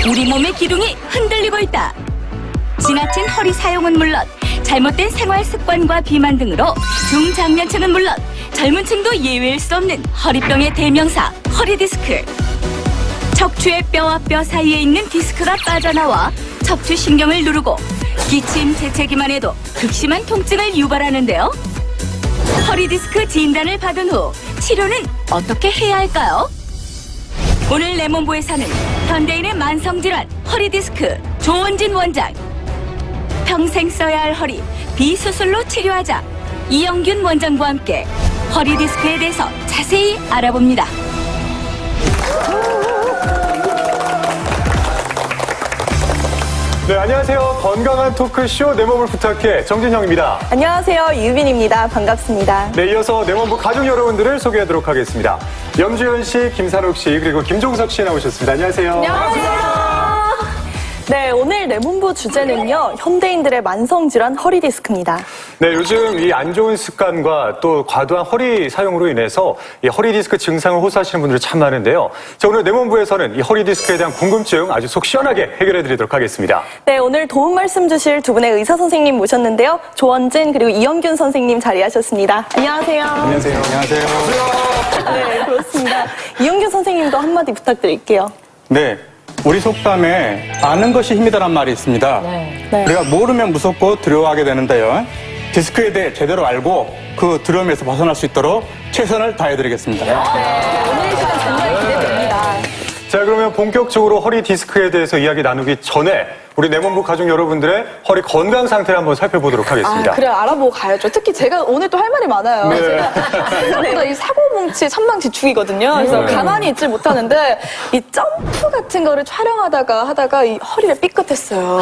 우리 몸의 기둥이 흔들리고 있다. 지나친 허리 사용은 물론 잘못된 생활 습관과 비만 등으로 중장년층은 물론 젊은 층도 예외일 수 없는 허리병의 대명사 허리디스크. 척추의 뼈와 뼈 사이에 있는 디스크가 빠져나와 척추 신경을 누르고 기침, 재채기만 해도 극심한 통증을 유발하는데요. 허리디스크 진단을 받은 후 치료는 어떻게 해야 할까요? 오늘 레몬부에서는 현대인의 만성질환 허리디스크 조원진 원장, 평생 써야 할 허리 비수술로 치료하자 이영균 원장과 함께 허리디스크에 대해서 자세히 알아봅니다. 네, 안녕하세요. 건강한 토크쇼 내 몸을 부탁해 정진형입니다. 안녕하세요. 유빈입니다. 반갑습니다. 네, 이어서 내 몸부 가족 여러분들을 소개하도록 하겠습니다. 염주현 씨, 김산욱 씨, 그리고 김종석 씨 나오셨습니다. 안녕하세요. 안녕하세요. 네, 오늘 레몬부 주제는요. 현대인들의 만성질환 허리디스크입니다. 네, 요즘 이 안 좋은 습관과 또 과도한 허리 사용으로 인해서 이 허리디스크 증상을 호소하시는 분들이 참 많은데요. 자, 오늘 내 몸부에서는 이 허리디스크에 대한 궁금증 아주 속 시원하게 해결해 드리도록 하겠습니다. 네, 오늘 도움 말씀 주실 두 분의 의사 선생님 모셨는데요. 조원진 그리고 이영균 선생님 자리하셨습니다. 안녕하세요. 안녕하세요. 안녕하세요. 네, 그렇습니다. 이영균 선생님도 한마디 부탁드릴게요. 네. 우리 속담에 아는 것이 힘이다란 말이 있습니다. 네. 우리가 모르면 무섭고 두려워하게 되는데요. 디스크에 대해 제대로 알고 그 두려움에서 벗어날 수 있도록 최선을 다해드리겠습니다. 오늘 시간 정말 기대됩니다. 자, 그러면 본격적으로 허리 디스크에 대해서 이야기 나누기 전에 우리 내 몸부 가족 여러분들의 허리 건강 상태를 한번 살펴보도록 하겠습니다. 그래 알아보고 가야죠. 특히 제가 오늘 또 할 말이 많아요. 네. 제가 생각보다 이 사고뭉치 선망지축이거든요. 그래서 가만히 있질 못하는데 이 점프 같은 거를 촬영하다가 이 허리를 삐끗했어요.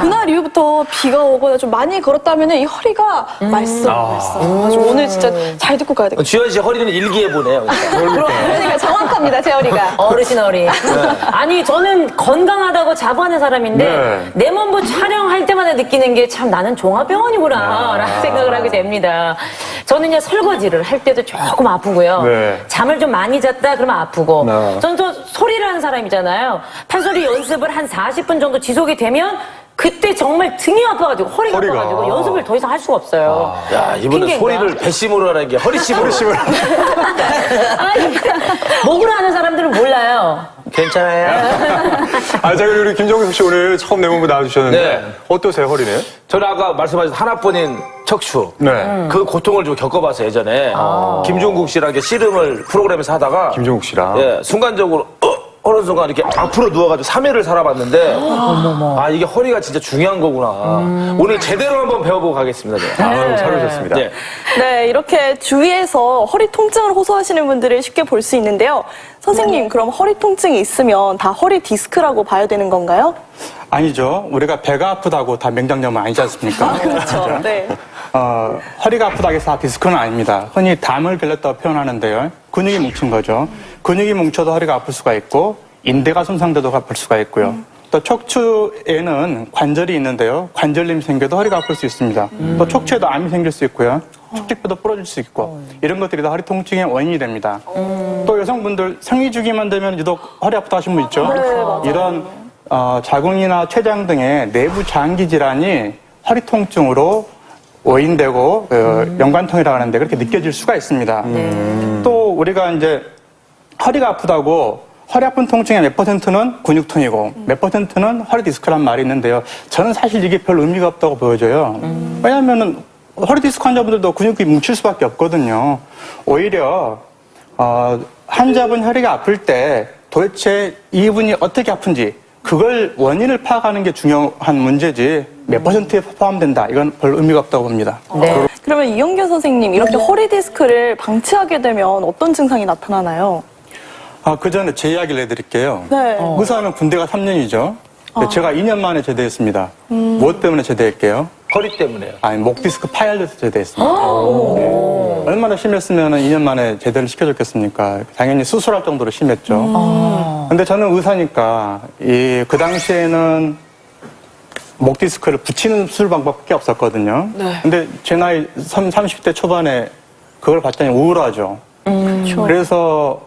그날 이후부터 비가 오거나 좀 많이 걸었다면 이 허리가 말썽. 아주 오늘 진짜 잘 듣고 가야 되겠어요. 주현 씨 허리는 일기예보네요. 그러니까 정확합니다, 제 허리가. 어르신 허리. 아니 저는 건강하다고 자부하는 사람인데 네. 내 몸부 촬영할 때마다 느끼는 게 참 나는 종합병원이구나 라는 생각을 하게 됩니다. 저는 이제 설거지를 할 때도 조금 아프고요. 네. 잠을 좀 많이 잤다 그러면 아프고 네. 저는 또 소리를 하는 사람이잖아요. 판소리 연습을 한 40분 정도 지속이 되면 그때 정말 등이 아파가지고 허리가 아파가지고 연습을 더 이상 할 수가 없어요. 야, 이분은 핑계인가? 소리를 배심으로 하는 게 허리심으로. 아니, 목으로 하는 사람들은 몰라요. 괜찮아요. 아, 자, 그리고 우리 김종석 씨 오늘 처음 내 몸부 나와주셨는데 네. 어떠세요, 허리는? 저는 아까 말씀하신 하나뿐인 척추. 네. 그 고통을 좀 겪어봤어요, 예전에. 김종국 씨랑 이렇게 씨름을 프로그램에서 하다가. 김종국 씨랑. 예, 순간적으로, 어느 순간 이렇게 앞으로 누워가지고 3일을 살아봤는데. 아, 이게 허리가 진짜 중요한 거구나. 오늘 제대로 한번 배워보고 가겠습니다. 제가. 아유, 잘 오셨습니다. 네. 네, 이렇게 주위에서 허리 통증을 호소하시는 분들을 쉽게 볼 수 있는데요. 선생님, 그럼 허리 통증이 있으면 다 허리 디스크라고 봐야 되는 건가요? 아니죠. 우리가 배가 아프다고 다 맹장염은 아니지 않습니까? 그렇죠. 네. 허리가 아프다고 해서 다 디스크는 아닙니다. 흔히 담을 결렸다고 표현하는데요. 근육이 뭉친 거죠. 근육이 뭉쳐도 허리가 아플 수가 있고 인대가 손상돼도 아플 수가 있고요. 또 척추에는 관절이 있는데요. 관절염이 생겨도 허리가 아플 수 있습니다. 또 척추에도 암이 생길 수 있고요. 척추뼈도 부러질 수 있고 이런 것들이 다 허리 통증의 원인이 됩니다. 또 여성분들 생리 주기만 되면 유독 허리 아프다 하시는 분 있죠. 이런 자궁이나 췌장 등의 내부 장기 질환이 허리 통증으로 원인되고 연관통이라고 하는데 그렇게 느껴질 수가 있습니다. 또 우리가 이제 허리가 아프다고 허리 아픈 통증의 몇 퍼센트는 근육통이고 몇 퍼센트는 허리 디스크란 말이 있는데요. 저는 사실 이게 별 의미가 없다고 보여져요. 왜냐하면 허리 디스크 환자분들도 근육이 뭉칠 수밖에 없거든요. 오히려 환자분 허리가 아플 때 도대체 이분이 어떻게 아픈지 그걸 원인을 파악하는 게 중요한 문제지 몇 퍼센트에 포함된다. 이건 별 의미가 없다고 봅니다. 네. 그러면 이영균 선생님, 이렇게 허리 디스크를 방치하게 되면 어떤 증상이 나타나나요? 그 전에 제 이야기를 해드릴게요. 네. 의사는 군대가 3년이죠. 제가 2년 만에 제대했습니다. 무엇 때문에 제대했게요? 허리 때문에요. 아니, 목 디스크 파열돼서 제대했습니다. 네. 얼마나 심했으면 2년 만에 제대를 시켜줬겠습니까? 당연히 수술할 정도로 심했죠. 근데 저는 의사니까, 그 당시에는 목 디스크를 붙이는 수술 방법밖에 없었거든요. 근데 제 나이 30대 초반에 그걸 봤더니 우울하죠. 그래서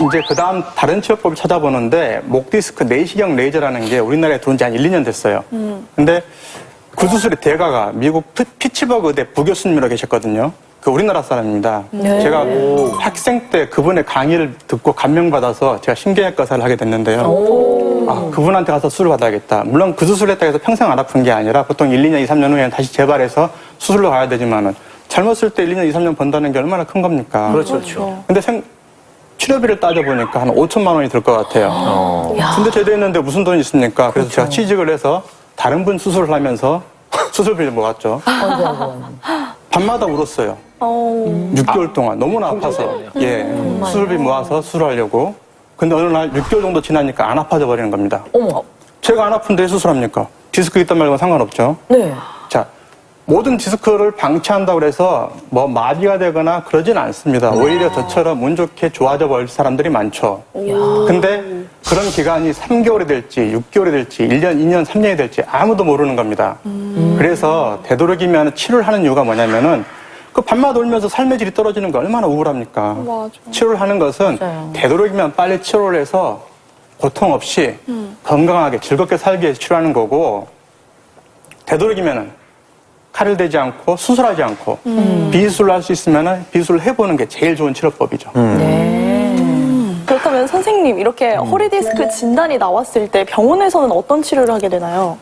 이제 그 다음 다른 치료법을 찾아보는데 목 디스크 내시경 레이저라는 게 우리나라에 들어온 지 한 1, 2년 됐어요. 근데 그 수술의 대가가 미국 피츠버그 의대 부교수님이라고 계셨거든요. 그 우리나라 사람입니다. 제가 학생 때 그분의 강의를 듣고 감명받아서 제가 신경외과 의사를 하게 됐는데요. 아, 그분한테 가서 수술을 받아야겠다. 물론 그 수술을 했다고 해서 평생 안 아픈 게 아니라 보통 1, 2년, 2, 3년 후에는 다시 재발해서 수술로 가야 되지만은 젊었을 때 1, 2년, 2, 3년 번다는 게 얼마나 큰 겁니까? 그렇죠. 근데 치료비를 따져보니까 한 5천만 원이 들 것 같아요. 근데 제대했는데 무슨 돈이 있습니까? 그래서 제가 취직을 해서 다른 분 수술을 하면서 수술비를 모았죠. 밤마다 울었어요. 6개월 동안 너무나 아파서 수술비 모아서 수술하려고. 근데 어느 날 6개월 정도 지나니까 안 아파져 버리는 겁니다. 어머. 제가 안 아픈데 왜 수술합니까? 디스크 있단 말고는 상관없죠. 네. 자, 모든 디스크를 방치한다고 해서 뭐 마비가 되거나 그러진 않습니다. 오히려 저처럼 운 좋게 좋아져 버릴 사람들이 많죠. 근데 그런 기간이 3개월이 될지 6개월이 될지 1년, 2년, 3년이 될지 아무도 모르는 겁니다. 그래서 되도록이면 치료를 하는 이유가 뭐냐면은 그 밤마다 울면서 삶의 질이 떨어지는 거 얼마나 우울합니까? 맞아. 치료를 하는 것은 맞아요. 되도록이면 빨리 치료를 해서 고통 없이 건강하게 즐겁게 살기 위해서 치료하는 거고 되도록이면은 칼을 대지 않고 수술하지 않고 비수술을 할 수 있으면 비수술을 해보는 게 제일 좋은 치료법이죠. 그렇다면 선생님, 이렇게 허리 디스크 진단이 나왔을 때 병원에서는 어떤 치료를 하게 되나요?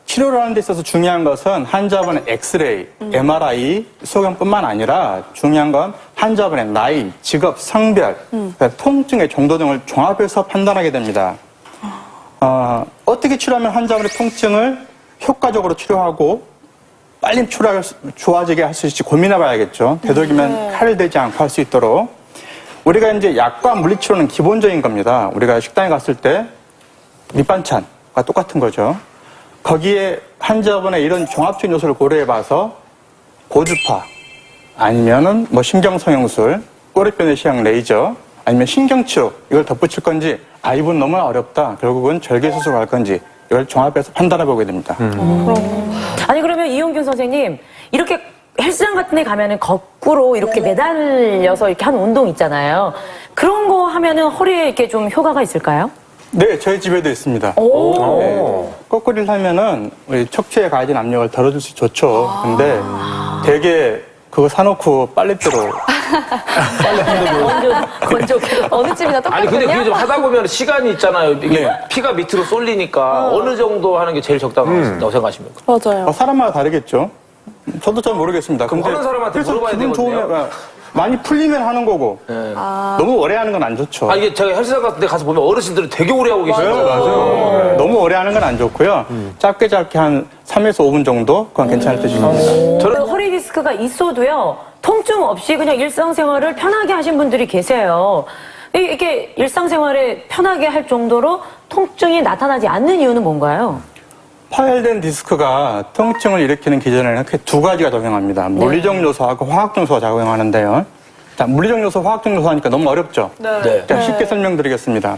치료를 하는 데 있어서 중요한 것은 환자분의 엑스레이, MRI, 소견뿐만 아니라 중요한 건 환자분의 나이, 직업, 성별, 통증의 정도 등을 종합해서 판단하게 됩니다. 어떻게 치료하면 환자분의 통증을 효과적으로 치료하고 빨리 좋아지게 할 수 있을지 고민해 봐야겠죠. 되도록이면 칼을 대지 않고 할 수 있도록. 우리가 이제 약과 물리치료는 기본적인 겁니다. 우리가 식당에 갔을 때 밑반찬과 똑같은 거죠. 거기에 환자분의 이런 종합적인 요소를 고려해 봐서 고주파 아니면은 뭐 신경성형술, 꼬리뼈 내시경 레이저 아니면 신경치료 이걸 덧붙일 건지 이분 너무 어렵다. 결국은 절개수술을 할 건지 이걸 종합해서 판단해 보게 됩니다. 아니 그러면 이용균 선생님 이렇게 헬스장 같은 데 가면은 거꾸로 이렇게 매달려서 이렇게 하는 운동 있잖아요. 그런 거 하면은 허리에 이렇게 좀 효과가 있을까요? 네, 저희 집에도 있습니다. 네, 거꾸리를 하면은 우리 척추에 가해진 압력을 덜어줄 수 좋죠. 근데 되게 그거 사놓고 빨래대로 건조기로. 어느 집이나 똑같거든요. 아니 근데 그게 좀 하다 보면 시간이 있잖아요. 이게 피가 밑으로 쏠리니까 어느 정도 하는 게 제일 적당하다고 생각하십니까? 맞아요. 사람마다 다르겠죠. 저도 잘 모르겠습니다. 그럼 하는 사람한테 그래서 물어봐야 기분 되거든요. 좋으면 많이 풀리면 하는 거고 너무 오래 하는 건 안 좋죠. 이게 제가 헬스장 같은 데 가서 보면 어르신들은 되게 오래 하고 계시더라고요. 맞아요. 너무 오래 하는 건 안 좋고요. 짧게 한 3에서 5분 정도 그건 괜찮을 때 중요합니다. 저는 허리 디스크가 있어도요 통증 없이 그냥 일상생활을 편하게 하신 분들이 계세요. 이게 일상생활에 편하게 할 정도로 통증이 나타나지 않는 이유는 뭔가요? 파열된 디스크가 통증을 일으키는 기전에는 크게 두 가지가 작용합니다. 물리적 요소하고 화학적 요소가 작용하는데요. 자, 물리적 요소, 화학적 요소 하니까 너무 어렵죠? 네. 자, 쉽게 설명드리겠습니다.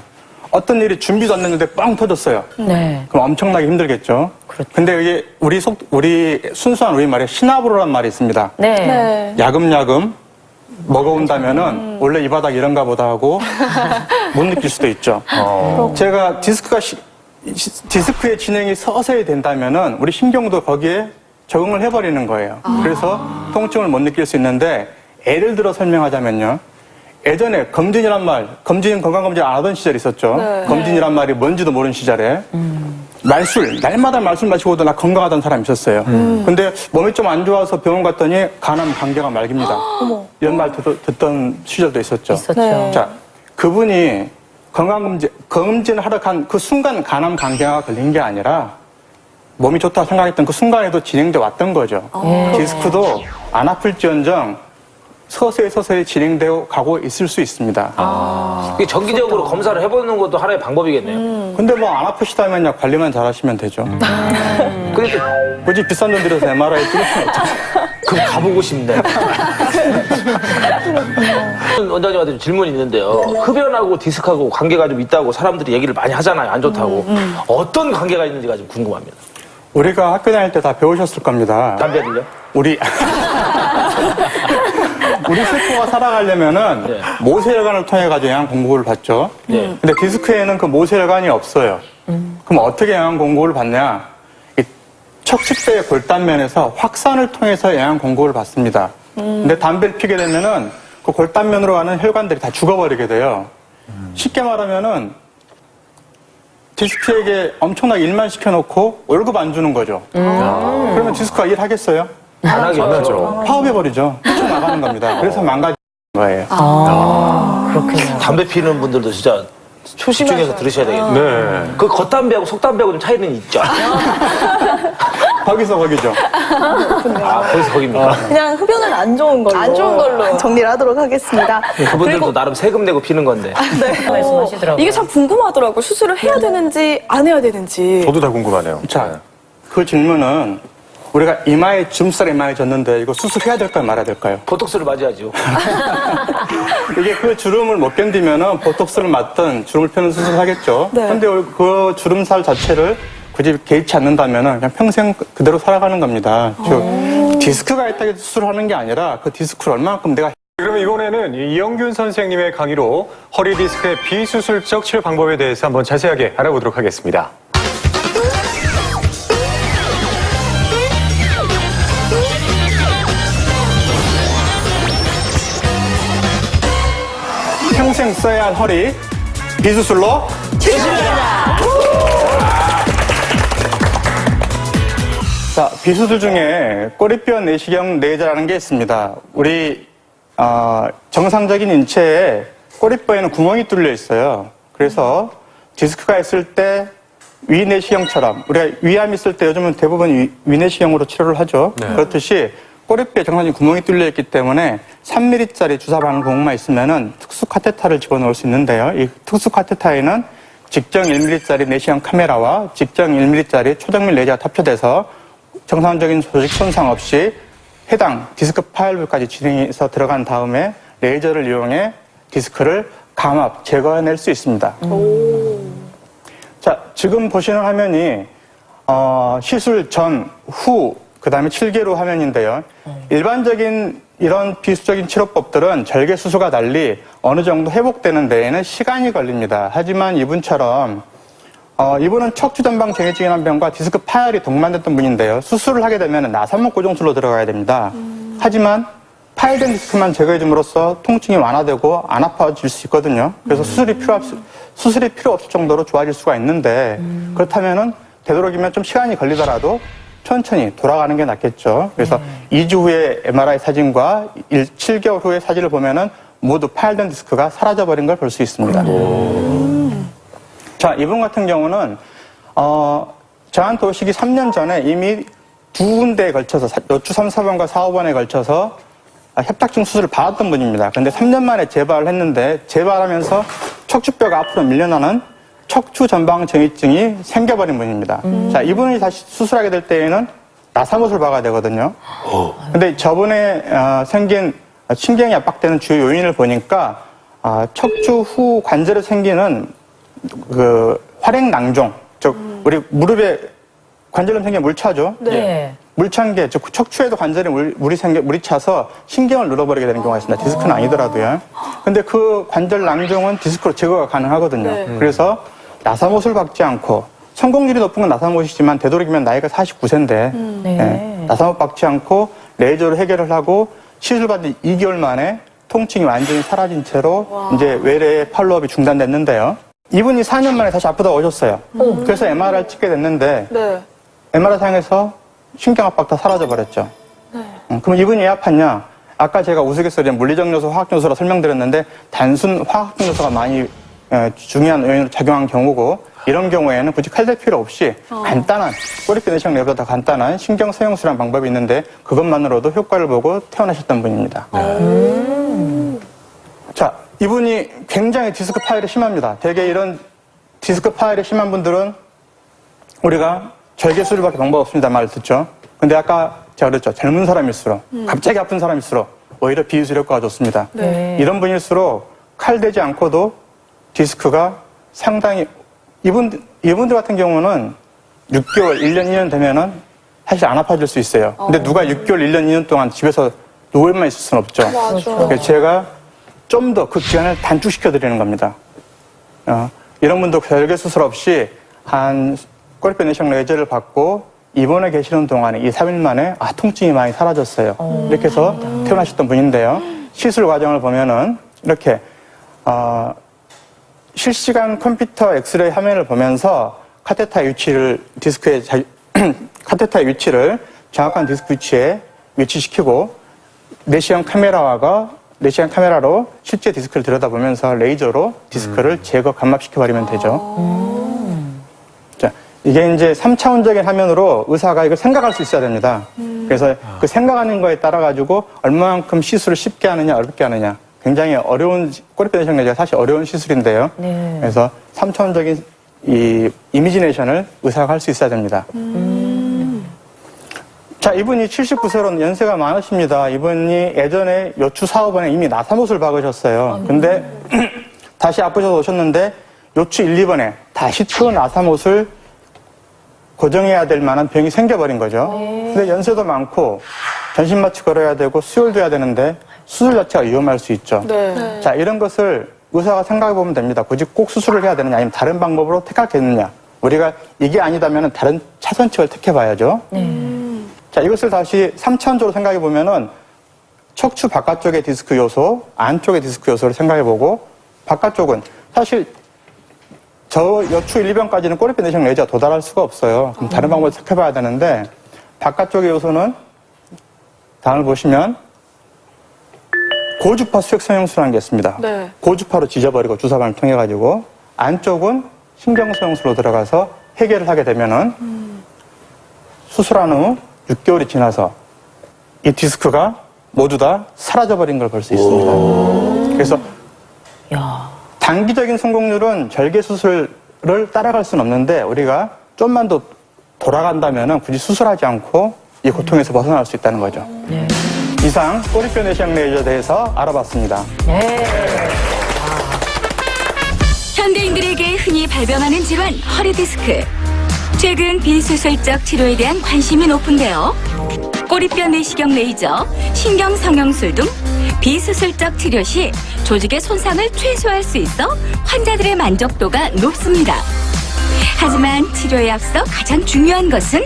어떤 일이 준비도 안 됐는데 빵 터졌어요. 네. 그럼 엄청나게 힘들겠죠? 근데 이게 우리 순수한 우리말에 시나브로란 말이 있습니다. 네. 야금야금 먹어온다면은 원래 이 바닥 이런가 보다 하고 못 느낄 수도 있죠. 제가 디스크의 진행이 서서히 된다면은 우리 신경도 거기에 적응을 해버리는 거예요. 그래서 통증을 못 느낄 수 있는데 예를 들어 설명하자면요. 예전에 검진이란 말, 건강검진 안 하던 시절이 있었죠. 검진이란 말이 뭔지도 모르는 시절에 날마다 말술 마시고 오다 나 건강하던 사람이 있었어요. 근데 몸이 좀 안 좋아서 병원 갔더니 간암 관계가 말깁니다. 이런 말 듣던 시절도 있었죠. 있었죠. 자, 그분이 검진을 하러 간 그 순간 간암 관계가 걸린 게 아니라 몸이 좋다 생각했던 그 순간에도 진행돼 왔던 거죠. 디스크도 안 아플지언정 서서히 진행되어 가고 있을 수 있습니다. 이게 정기적으로 검사를 해보는 것도 하나의 방법이겠네요. 근데 뭐 안 아프시다면 관리만 잘 하시면 되죠. 근데 굳이 비싼 돈 들여서 MRI 찍을 수는 없죠. 그럼 가보고 싶네. 원장님한테 좀 질문이 있는데요. 흡연하고 디스크하고 관계가 좀 있다고 사람들이 얘기를 많이 하잖아요. 안 좋다고. 어떤 관계가 있는지가 좀 궁금합니다. 우리가 학교 다닐 때 다 배우셨을 겁니다. 담배를요? 우리 세포가 살아가려면은 모세혈관을 통해 가지고 영양 공급을 받죠. 근데 디스크에는 그 모세혈관이 없어요. 그럼 어떻게 영양 공급을 받냐? 이 척추뼈의 골단면에서 확산을 통해서 영양 공급을 받습니다. 근데 담배를 피게 되면은 그 골단면으로 가는 혈관들이 다 죽어버리게 돼요. 쉽게 말하면은 디스크에게 엄청나게 일만 시켜놓고 월급 안 주는 거죠. 그러면 디스크가 일하겠어요? 안 하겠죠. 파업해버리죠. 뛰쳐나가는 겁니다. 그래서 망가지는 거예요. 그렇군요. 담배 피는 분들도 진짜 집중해서 들으셔야 되겠네요. 네. 그 겉담배하고 속담배하고 좀 차이는 있죠. 거기서 거기죠. 아, 거기서 거깁니까? 그냥 흡연은 안 좋은 걸로. 안 좋은 걸로. 정리를 하도록 하겠습니다. 그분들도 나름 세금 내고 피는 건데. 말씀하시더라고요. 이게 참 궁금하더라고요. 수술을 해야 되는지 안 해야 되는지. 저도 다 궁금하네요. 자, 그 질문은 우리가 이마에 주름살이 많이 졌는데 이거 수술해야 될까요? 말아야 될까요? 보톡스를 맞이하죠. 이게 그 주름을 못 견디면은 보톡스를 맞든 주름을 펴는 수술을 하겠죠. 네. 근데 그 주름살 자체를 굳이 개의치 않는다면은 그냥 평생 그대로 살아가는 겁니다. 즉, 디스크가 있다고 해서 수술하는 게 아니라 그 디스크를 얼마만큼 내가 그러면 이번에는 이영균 선생님의 강의로 허리 디스크의 비수술적 치료 방법에 대해서 한번 자세하게 알아보도록 하겠습니다. 평생 써야 할 허리 비수술로 자, 비수술 중에 꼬리뼈 내시경 레이저라는 게 있습니다. 우리 정상적인 인체에 꼬리뼈에는 구멍이 뚫려 있어요. 그래서 디스크가 있을 때 위내시경처럼 우리가 위암 있을 때 요즘은 대부분 위내시경으로 치료를 하죠. 그렇듯이 꼬리뼈에 정상적인 구멍이 뚫려 있기 때문에 3mm짜리 주사 바늘 구멍만 있으면은 특수 카테타를 집어넣을 수 있는데요. 이 특수 카테타에는 직정 1mm짜리 내시경 카메라와 직정 1mm짜리 초정밀 레이저가 탑재돼서 정상적인 조직 손상 없이 해당 디스크 파열부까지 진행해서 들어간 다음에 레이저를 이용해 디스크를 감압, 제거해낼 수 있습니다. 자, 지금 보시는 화면이 시술 전, 후, 그 다음에 7개로 화면인데요. 일반적인 이런 비수적인 치료법들은 절개 수술과 달리 어느 정도 회복되는 데에는 시간이 걸립니다. 하지만 이분처럼 이분은 척추전방 정해증이라는 병과 디스크 파열이 동반됐던 분인데요. 수술을 하게 되면 나사목 고정술로 들어가야 됩니다. 하지만 파열된 디스크만 제거해줌으로써 통증이 완화되고 안 아파질 수 있거든요. 그래서 수술이 필요 없을 정도로 좋아질 수가 있는데 그렇다면은 되도록이면 좀 시간이 걸리더라도 천천히 돌아가는 게 낫겠죠. 그래서 2주 후에 MRI 사진과 7개월 후에 사진을 보면은 모두 파열된 디스크가 사라져버린 걸 볼 수 있습니다. 자, 이분 같은 경우는 저한테 오시기 3년 전에 이미 두 군데에 걸쳐서 요추 3, 4번과 4, 5번에 걸쳐서 협착증 수술을 받았던 분입니다. 근데 3년 만에 재발을 했는데 재발하면서 척추뼈가 앞으로 밀려나는 척추 전방 정위증이 생겨버린 분입니다. 자, 이분이 다시 수술하게 될 때에는 나사못을 박아야 되거든요. 근데 저번에 생긴 신경이 압박되는 주요 요인을 보니까 척추 후 관절에 생기는 그 활액낭종, 즉 우리 무릎에 관절염 생기면 물 차죠. 네. 물 찬 게 즉 척추에도 관절에 물이 차서 신경을 눌러버리게 되는 경우가 있습니다. 디스크는 아니더라도요. 근데 그 관절 낭종은 디스크로 제거가 가능하거든요. 그래서 나사못을 박지 않고 성공률이 높은 건 나사못이지만 되도록이면 나이가 49세인데 나사못 박지 않고 레이저로 해결을 하고 시술받은 2개월 만에 통증이 완전히 사라진 채로 이제 외래의 팔로업이 중단됐는데요. 이분이 4년 만에 다시 아프다고 오셨어요. 그래서 MRI를 찍게 됐는데 MRI 상에서 신경압박 다 사라져버렸죠. 그럼 이분이 왜 아팠냐? 아까 제가 우스갯소리에 물리적 요소, 화학적 요소라 설명드렸는데 단순 화학적 요소가 많이 중요한 요인으로 작용한 경우고 이런 경우에는 굳이 칼 댈 필요 없이 간단한 꼬리뼈 내시경 레이저보다 간단한 신경 소형술이라는 방법이 있는데 그것만으로도 효과를 보고 퇴원하셨던 분입니다. 자, 이분이 굉장히 디스크 파열이 심합니다. 대개 이런 디스크 파열이 심한 분들은 우리가 절개 수술밖에 방법 없습니다 말을 듣죠. 근데 아까 제가 그랬죠. 젊은 사람일수록 갑자기 아픈 사람일수록 오히려 비수술 효과가 좋습니다. 이런 분일수록 칼 대지 않고도 디스크가 상당히 이분들 같은 경우는 6개월, 1년, 2년 되면은 사실 안 아파질 수 있어요. 근데 누가 6개월, 1년, 2년 동안 집에서 누워만 있을 수는 없죠. 그래서 제가 좀 더 그 기간을 단축시켜 드리는 겁니다. 이런 분도 별개 수술 없이 한 꼬리뼈 내시경 레이저를 받고 입원해 계시는 동안에 2, 3일 만에 통증이 많이 사라졌어요. 이렇게 해서 퇴원하셨던 분인데요. 시술 과정을 보면은 이렇게 실시간 컴퓨터 엑스레이 화면을 보면서 카테터의 위치를 카테터의 위치를 정확한 디스크 위치에 위치시키고 내시경 카메라로 실제 디스크를 들여다보면서 레이저로 디스크를 제거 감압시켜버리면 되죠. 자, 이게 이제 3차원적인 화면으로 의사가 이걸 생각할 수 있어야 됩니다. 그래서 그 생각하는 거에 따라 가지고 얼마만큼 시술을 쉽게 하느냐 어렵게 하느냐 굉장히 어려운 꼬리뼈 내시경 레이저가 사실 어려운 시술인데요. 네. 그래서 3차원적인 이 이미지네이션을 의사가 할 수 있어야 됩니다. 자, 이분이 79세로 연세가 많으십니다. 이분이 예전에 요추 4, 5번에 이미 나사못을 박으셨어요. 근데 다시 아프셔서 오셨는데 요추 1, 2번에 다시 또 나사못을 고정해야 될 만한 병이 생겨버린 거죠. 근데 연세도 많고 전신마취 걸어야 되고 수혈도 해야 되는데 수술 자체가 위험할 수 있죠. 네. 자, 이런 것을 의사가 생각해 보면 됩니다. 굳이 꼭 수술을 해야 되느냐 아니면 다른 방법으로 택하겠느냐. 우리가 이게 아니다면 다른 차선책을 택해봐야죠. 자, 이것을 다시 3차원적으로 생각해 보면은 척추 바깥쪽의 디스크 요소, 안쪽의 디스크 요소를 생각해 보고 바깥쪽은 사실 저 여추 1, 2번까지는 꼬리뼈 내시경 레이저가 도달할 수가 없어요. 그럼 다른 방법을 택해봐야 되는데 바깥쪽의 요소는 다음을 보시면 고주파 수액 성형수라는 게 있습니다. 네. 고주파로 지져버리고 주사관을 통해 가지고 안쪽은 신경 성형수로 들어가서 해결을 하게 되면은 수술한 후 6개월이 지나서 이 디스크가 모두 다 사라져버린 걸 볼 수 있습니다. 그래서 단기적인 성공률은 절개 수술을 따라갈 수는 없는데 우리가 좀만 더 돌아간다면 굳이 수술하지 않고 이 고통에서 벗어날 수 있다는 거죠. 이상 꼬리뼈 내시경 레이저에 대해서 알아봤습니다. 현대인들에게 흔히 발병하는 질환 허리 디스크. 최근 비수술적 치료에 대한 관심이 높은데요. 꼬리뼈 내시경 레이저, 신경 성형술 등 비수술적 치료 시 조직의 손상을 최소화할 수 있어 환자들의 만족도가 높습니다. 하지만 치료에 앞서 가장 중요한 것은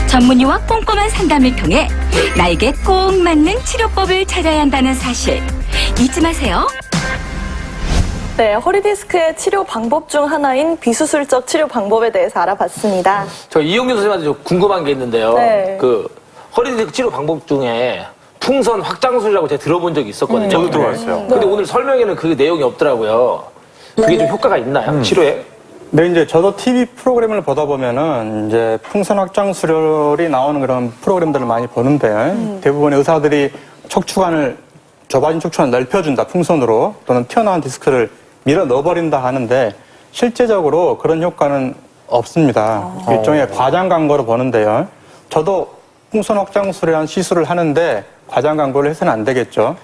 전문의와 꼼꼼한 상담을 통해 나에게 꼭 맞는 치료법을 찾아야 한다는 사실 잊지 마세요. 네, 허리 디스크의 치료 방법 중 하나인 비수술적 치료 방법에 대해서 알아봤습니다. 저 이용준 선생님한테 좀 궁금한 게 있는데요. 네. 그 허리 디스크 치료 방법 중에 풍선 확장술이라고 제가 들어본 적이 있었거든요. 저도 들어봤어요. 근데 오늘 설명에는 그 내용이 없더라고요. 그게 좀 효과가 있나요? 치료에? 네, 이제 저도 TV 프로그램을 보다 보면은 이제 풍선 확장 수혈이 나오는 그런 프로그램들을 많이 보는데 대부분의 의사들이 좁아진 척추관을 넓혀준다, 풍선으로 또는 튀어나온 디스크를 밀어 넣어버린다 하는데 실제적으로 그런 효과는 없습니다. 일종의 과장 광고로 보는데요. 저도 풍선 확장술이라는 시술을 하는데 과장 광고를 해서는 안 되겠죠.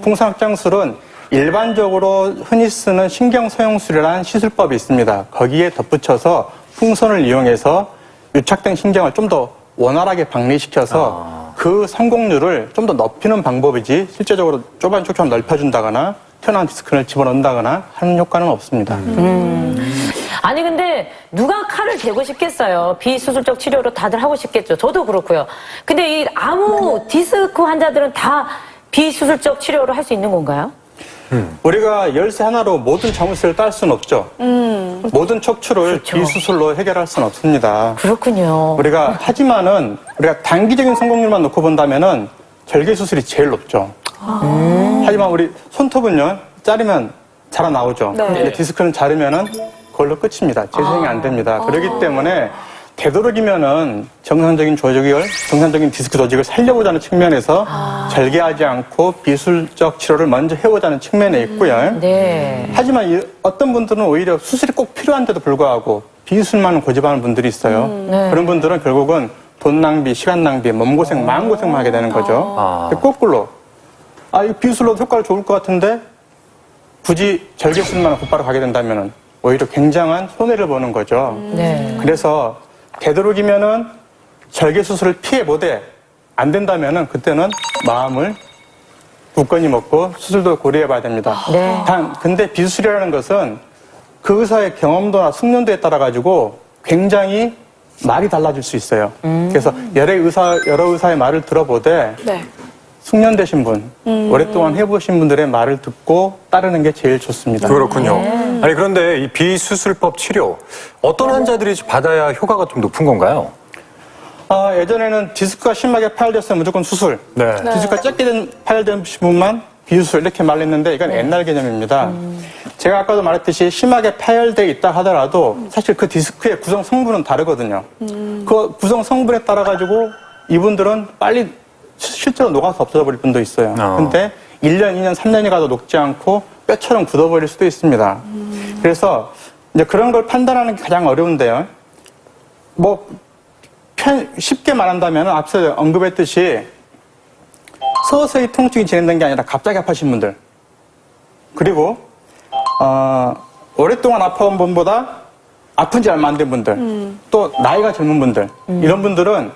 풍선 확장술은 일반적으로 흔히 쓰는 신경 성형술이라는 시술법이 있습니다. 거기에 덧붙여서 풍선을 이용해서 유착된 신경을 좀 더 원활하게 박리시켜서 그 성공률을 좀 더 높이는 방법이지 실제적으로 좁은 척추관을 넓혀준다거나 튀어나온 디스크를 집어넣는다거나 하는 효과는 없습니다. 아니 근데 누가 칼을 대고 싶겠어요. 비수술적 치료로 다들 하고 싶겠죠. 저도 그렇고요. 근데 이 아무 디스크 환자들은 다 비수술적 치료를 할 수 있는 건가요? 우리가 열쇠 하나로 모든 자물쇠를 딸 수는 없죠. 모든 척추를 비수술로 해결할 수는 없습니다. 그렇군요. 하지만은 우리가 단기적인 성공률만 놓고 본다면은 절개 수술이 제일 높죠. 하지만 우리 손톱은요, 자르면 자라나오죠. 근데 디스크는 자르면은 그걸로 끝입니다. 재생이 안 됩니다. 그렇기 때문에 되도록이면은 정상적인 디스크 조직을 살려보자는 측면에서 절개하지 않고 비수술적 치료를 먼저 해보자는 측면에 있고요. 네. 하지만 어떤 분들은 오히려 수술이 꼭 필요한데도 불구하고 비수술만 고집하는 분들이 있어요. 그런 분들은 결국은 돈 낭비, 시간 낭비, 몸고생, 마음고생만 하게 되는 거죠. 거꾸로 이 비수술로 효과를 좋을 것 같은데 굳이 절개술만 곧바로 가게 된다면 오히려 굉장한 손해를 보는 거죠. 네. 그래서 되도록이면은 절개 수술을 피해보되 안 된다면은 그때는 마음을 굳건히 먹고 수술도 고려해봐야 됩니다. 네. 근데 비수술이라는 것은 그 의사의 경험도나 숙련도에 따라 가지고 굉장히 말이 달라질 수 있어요. 그래서 여러 의사의 말을 들어보되 네. 숙련되신 분, 오랫동안 해보신 분들의 말을 듣고 따르는 게 제일 좋습니다. 그렇군요. 아니 그런데 이 비수술법 치료 어떤 환자들이 받아야 효과가 좀 높은 건가요? 예전에는 디스크가 심하게 파열됐으면 무조건 수술. 네. 디스크가 작게 파열된 분만 비수술 이렇게 말했는데 이건 옛날 개념입니다. 제가 아까도 말했듯이 심하게 파열돼 있다 하더라도 사실 그 디스크의 구성 성분은 다르거든요. 그 구성 성분에 따라 가지고 이분들은 빨리 실제로 녹아서 없어져 버릴 분도 있어요. 근데 1년, 2년, 3년이 가도 녹지 않고 뼈처럼 굳어버릴 수도 있습니다. 그래서 이제 그런 걸 판단하는 게 가장 어려운데요. 쉽게 말한다면 앞서 언급했듯이 서서히 통증이 진행된 게 아니라 갑자기 아파하신 분들, 그리고 오랫동안 아파온 분보다 아픈 지 얼마 안 된 분들, 또 나이가 젊은 분들, 이런 분들은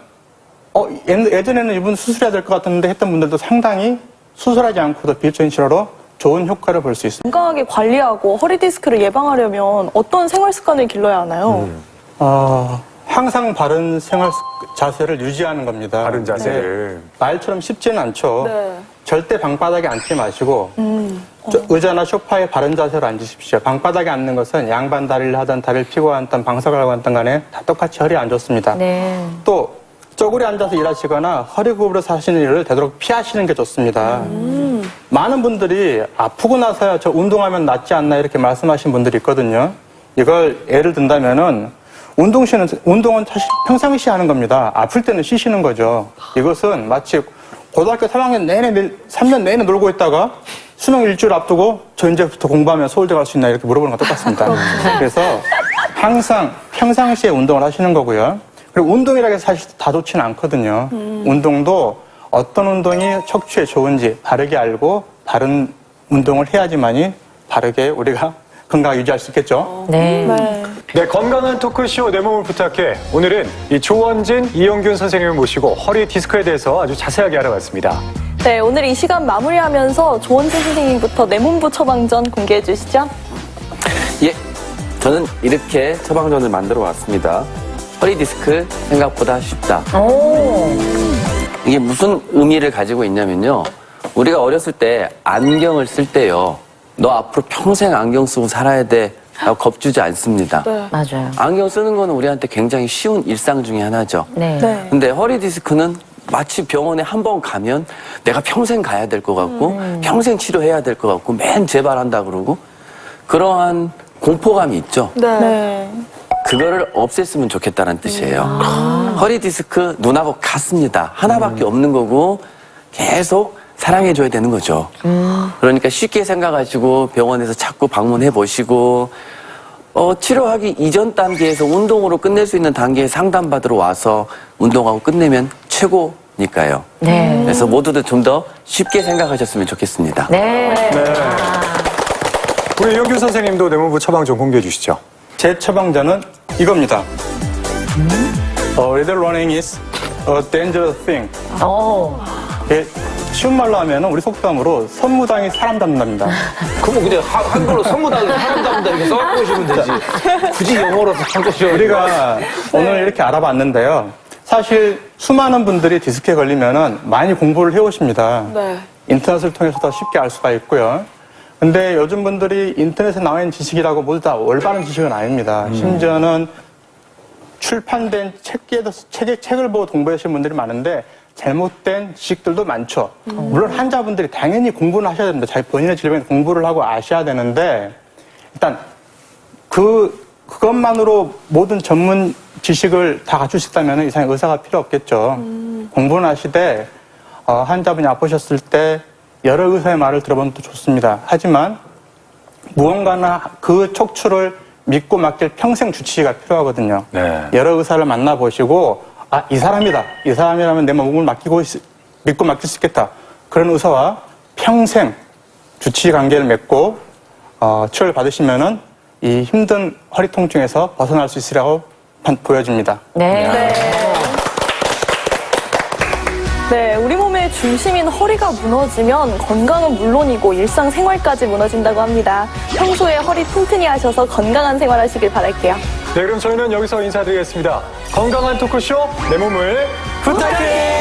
예전에는 이분 수술해야 될 것 같았는데 했던 분들도 상당히 수술하지 않고도 비일적인 치료로 좋은 효과를 볼 수 있습니다. 건강하게 관리하고 허리 디스크를 예방하려면 어떤 생활 습관을 길러야 하나요? 항상 바른 생활 자세를 유지하는 겁니다. 바른 자세를. 말처럼 쉽지는 않죠. 네. 절대 방바닥에 앉지 마시고 의자나 소파에 바른 자세로 앉으십시오. 방바닥에 앉는 것은 양반 다리를 하든 다리를 피고 앉든 방석을 하고 앉든 간에 다 똑같이 허리에 안 좋습니다. 네. 또 쪼그려 앉아서 일하시거나 허리 굽으려서 하시는 일을 되도록 피하시는 게 좋습니다. 많은 분들이 아프고 나서야 저 운동하면 낫지 않나 이렇게 말씀하신 분들이 있거든요. 이걸 예를 든다면은 운동은 사실 평상시에 하는 겁니다. 아플 때는 쉬시는 거죠. 이것은 마치 고등학교 3학년 내내, 3년 내내 놀고 있다가 수능 일주일 앞두고 저 이제부터 공부하면 서울대 갈 수 있나 이렇게 물어보는 건 똑같습니다. 그래서 항상 평상시에 운동을 하시는 거고요. 그리고 운동이라고 해서 사실 다 좋지는 않거든요. 운동도 어떤 운동이 척추에 좋은지 바르게 알고 바른 운동을 해야지만이 바르게 우리가 건강 유지할 수 있겠죠. 네. 네, 건강한 토크쇼 내 몸을 부탁해. 오늘은 이 조원진, 이영균 선생님을 모시고 허리 디스크에 대해서 아주 자세하게 알아봤습니다. 네, 오늘 이 시간 마무리하면서 조원진 선생님부터 내 몸부 처방전 공개해 주시죠. 예, 저는 이렇게 처방전을 만들어 왔습니다. 허리 디스크 생각보다 쉽다. 이게 무슨 의미를 가지고 있냐면요. 우리가 어렸을 때 안경을 쓸 때요. 너 앞으로 평생 안경 쓰고 살아야 돼. 라고 겁주지 않습니다. 네. 맞아요. 안경 쓰는 거는 우리한테 굉장히 쉬운 일상 중에 하나죠. 네. 네. 근데 허리 디스크는 마치 병원에 한 번 가면 내가 평생 가야 될 것 같고 평생 치료해야 될 것 같고 맨 재발한다 그러고 그러한 공포감이 있죠. 네. 그거를 없앴으면 좋겠다는 뜻이에요. 허리 디스크 눈하고 같습니다. 하나밖에 없는 거고 계속 사랑해줘야 되는 거죠. 그러니까 쉽게 생각하시고 병원에서 자꾸 방문해 보시고 치료하기 이전 단계에서 운동으로 끝낼 수 있는 단계에 상담받으러 와서 운동하고 끝내면 최고니까요. 네. 그래서 모두들 좀 더 쉽게 생각하셨으면 좋겠습니다. 네. 우리 이영균 선생님도 내 몸부 처방 좀 공개해 주시죠. 제 처방전은 이겁니다. Little running is a dangerous thing. 쉬운 말로 하면 우리 속담으로 선무당이 사람 잡는답니다. 그럼 그냥 한글로 선무당을 사람 잡는다 이렇게 써보시면 되지. 굳이 영어로 바꾸시면 우리가 오늘 이렇게 알아봤는데요. 사실 수많은 분들이 디스크에 걸리면은 많이 공부를 해오십니다. 네. 인터넷을 통해서 더 쉽게 알 수가 있고요. 근데 요즘 분들이 인터넷에 나와 있는 지식이라고 모두 다 올바른 지식은 아닙니다. 심지어는 출판된 책을 보고 공부하시는 분들이 많은데 잘못된 지식들도 많죠. 물론 환자분들이 당연히 공부는 하셔야 됩니다. 자기 본인의 질병에 공부를 하고 아셔야 되는데 일단 그것만으로 모든 전문 지식을 다 갖출 수 있다면 이상의 의사가 필요 없겠죠. 공부는 하시되 환자분이 아프셨을 때 여러 의사의 말을 들어보면 또 좋습니다. 하지만 무언가나 그 척추를 믿고 맡길 평생 주치의가 필요하거든요. 네. 여러 의사를 만나보시고 이 사람이다. 이 사람이라면 내 몸을 믿고 맡길 수 있겠다. 그런 의사와 평생 주치의 관계를 맺고 치료를 받으시면은 이 힘든 허리 통증에서 벗어날 수 있으라고 보여집니다. 네. 네, 우리 몸의 몸의 중심인 허리가 무너지면 건강은 물론이고 일상생활까지 무너진다고 합니다. 평소에 허리 튼튼히 하셔서 건강한 생활하시길 바랄게요. 네, 그럼 저희는 여기서 인사드리겠습니다. 건강한 토크쇼 내 몸을 부탁해!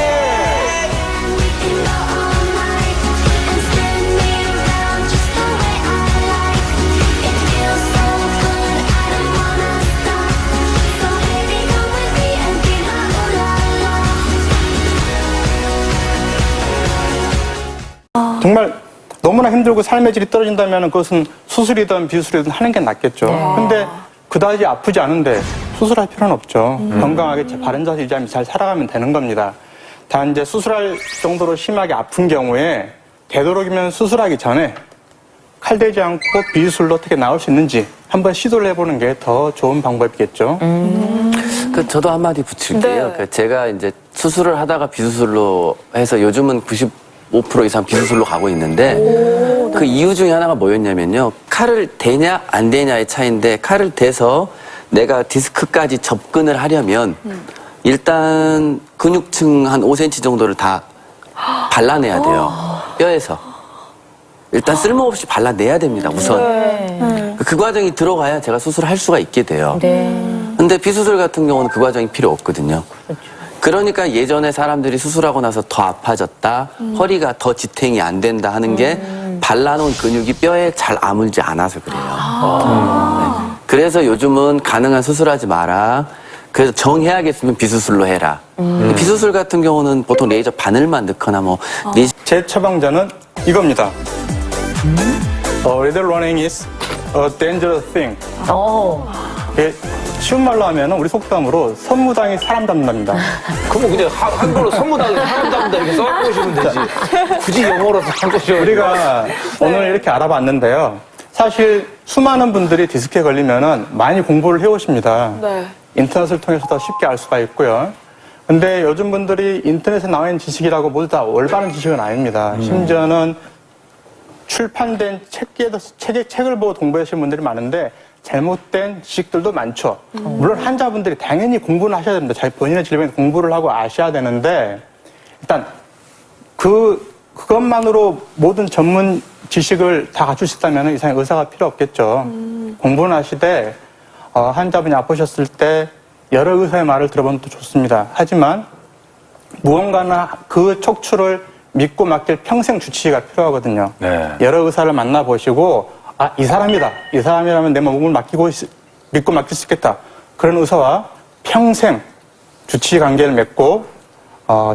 정말 너무나 힘들고 삶의 질이 떨어진다면 그것은 수술이든 비수술이든 하는 게 낫겠죠. 근데 그다지 아프지 않은데 수술할 필요는 없죠. 건강하게 바른 자세 유지하면서 잘 살아가면 되는 겁니다. 단 이제 수술할 정도로 심하게 아픈 경우에 되도록이면 수술하기 전에 칼대지 않고 비수술로 어떻게 나올 수 있는지 한번 시도를 해보는 게 더 좋은 방법이겠죠. 저도 한마디 붙일게요. 네. 제가 이제 수술을 하다가 비수술로 해서 요즘은 95% 이상 비수술로 가고 있는데 그 이유 중에 하나가 뭐였냐면요. 칼을 대냐 안 대냐의 차이인데 칼을 대서 내가 디스크까지 접근을 하려면 일단 근육층 한 5cm 정도를 다 발라내야 돼요. 뼈에서. 일단 쓸모없이 발라내야 됩니다. 우선. 그 과정이 들어가야 제가 수술을 할 수가 있게 돼요. 근데 비수술 같은 경우는 그 과정이 필요 없거든요. 그러니까 예전에 사람들이 수술하고 나서 더 아파졌다, 허리가 더 지탱이 안 된다 하는 게 발라놓은 근육이 뼈에 잘 아물지 않아서 그래요. 네. 그래서 요즘은 가능한 수술하지 마라. 그래서 정해야겠으면 비수술로 해라. 비수술 같은 경우는 보통 레이저 바늘만 넣거나 뭐 제 처방전은 이겁니다. Leather running is a dangerous thing. 이게 쉬운 말로 하면 우리 속담으로 선무당이 사람 잡는답니다. 그럼 그냥 한글로 선무당에 사람 잡는다 이렇게 써보시면 되지. 굳이 영어로 한글로 우리가 오늘 이렇게 알아봤는데요. 사실 수많은 분들이 디스크에 걸리면은 많이 공부를 해오십니다. 네. 인터넷을 통해서도 쉽게 알 수가 있고요. 근데 요즘 분들이 인터넷에 나와 있는 지식이라고 모두 다 올바른 지식은 아닙니다. 심지어는 출판된 책을 보고 공부하시는 분들이 많은데 잘못된 지식들도 많죠. 물론 환자분들이 당연히 공부는 하셔야 됩니다. 자기 본인의 질병에 공부를 하고 아셔야 되는데 일단 그것만으로 모든 전문 지식을 다 갖출 수 있다면 이상의 의사가 필요 없겠죠. 공부는 하시되 환자분이 아프셨을 때 여러 의사의 말을 들어보면 또 좋습니다. 하지만 무언가나 그 척추를 믿고 맡길 평생 주치의가 필요하거든요. 네. 여러 의사를 만나보시고 이 사람이다. 이 사람이라면 내 몸을 믿고 맡길 수 있겠다. 그런 의사와 평생 주치의 관계를 맺고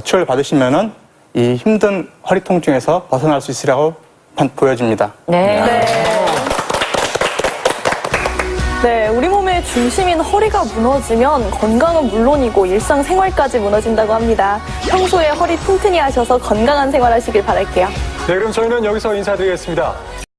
치료를 받으시면은 이 힘든 허리 통증에서 벗어날 수 있으라고 보여집니다. 네, 우리 몸의 중심인 허리가 무너지면 건강은 물론이고 일상생활까지 무너진다고 합니다. 평소에 허리 튼튼히 하셔서 건강한 생활하시길 바랄게요. 네, 그럼 저희는 여기서 인사드리겠습니다.